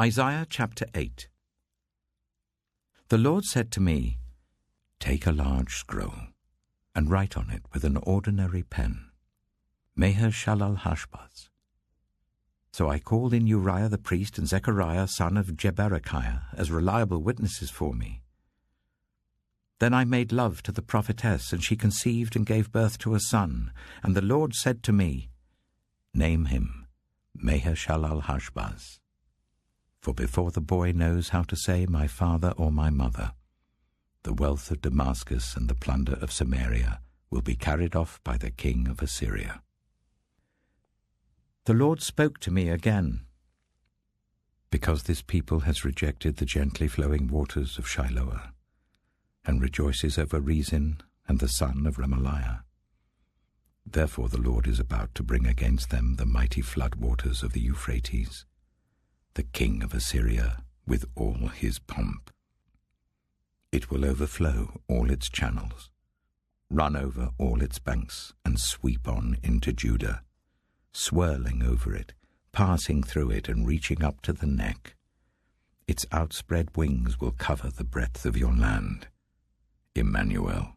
Isaiah chapter 8. The Lord said to me, "Take a large scroll, and write on it with an ordinary pen, Maher-shalal-Hashbaz." So I called in Uriah the priest and Zechariah son of Jeberechiah as reliable witnesses for me. Then I made love to the prophetess, and she conceived and gave birth to a son. And the Lord said to me, "Name him Maher-shalal-Hashbaz. For before the boy knows how to say my father or my mother, the wealth of Damascus and the plunder of Samaria will be carried off by the king of Assyria." The Lord spoke to me again. Because this people has rejected the gently flowing waters of Shiloah, and rejoices over Rezin and the son of Remaliah, therefore the Lord is about to bring against them the mighty flood waters of the Euphrates, the king of Assyria with all his pomp. It will overflow all its channels, run over all its banks, and sweep on into Judah, swirling over it, passing through it and reaching up to the neck. Its outspread wings will cover the breadth of your land. Emmanuel.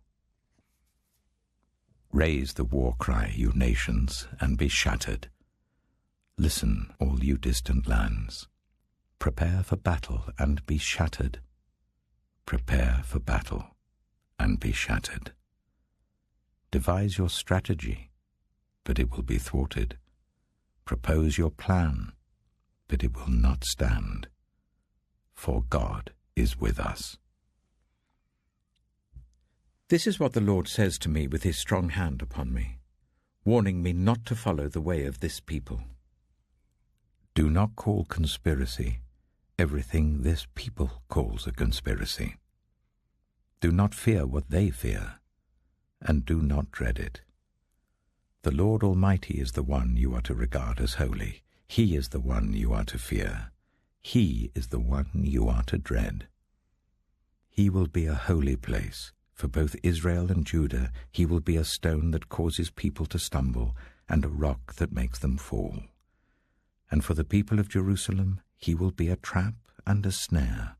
Raise the war cry, you nations, and be shattered. Listen, all you distant lands. Prepare for battle and be shattered. Prepare for battle and be shattered. Devise your strategy, but it will be thwarted. Propose your plan, but it will not stand. For God is with us. This is what the Lord says to me with his strong hand upon me, warning me not to follow the way of this people. Do not call conspiracy everything this people calls a conspiracy. Do not fear what they fear, and do not dread it. The Lord Almighty is the one you are to regard as holy. He is the one you are to fear. He is the one you are to dread. He will be a holy place. For both Israel and Judah, he will be a stone that causes people to stumble, and a rock that makes them fall. And for the people of Jerusalem, he will be a trap and a snare.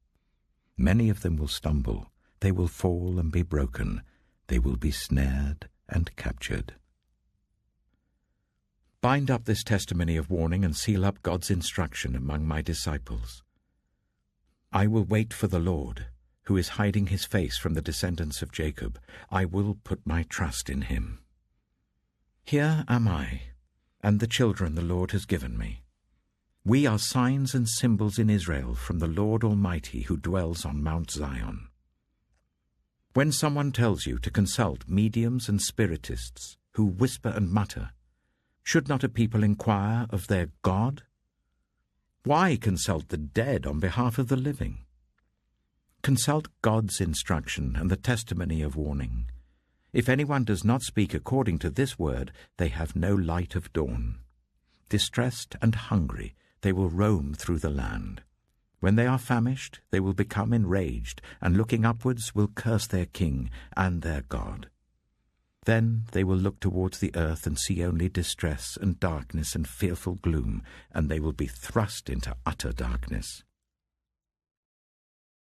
Many of them will stumble, they will fall and be broken, they will be snared and captured. Bind up this testimony of warning and seal up God's instruction among my disciples. I will wait for the Lord, who is hiding his face from the descendants of Jacob. I will put my trust in him. Here am I, and the children the Lord has given me. We are signs and symbols in Israel from the Lord Almighty who dwells on Mount Zion. When someone tells you to consult mediums and spiritists who whisper and mutter, should not a people inquire of their God? Why consult the dead on behalf of the living? Consult God's instruction and the testimony of warning. If anyone does not speak according to this word, they have no light of dawn. Distressed and hungry, they will roam through the land. When they are famished, they will become enraged, and looking upwards will curse their king and their God. Then they will look towards the earth and see only distress and darkness and fearful gloom, and they will be thrust into utter darkness.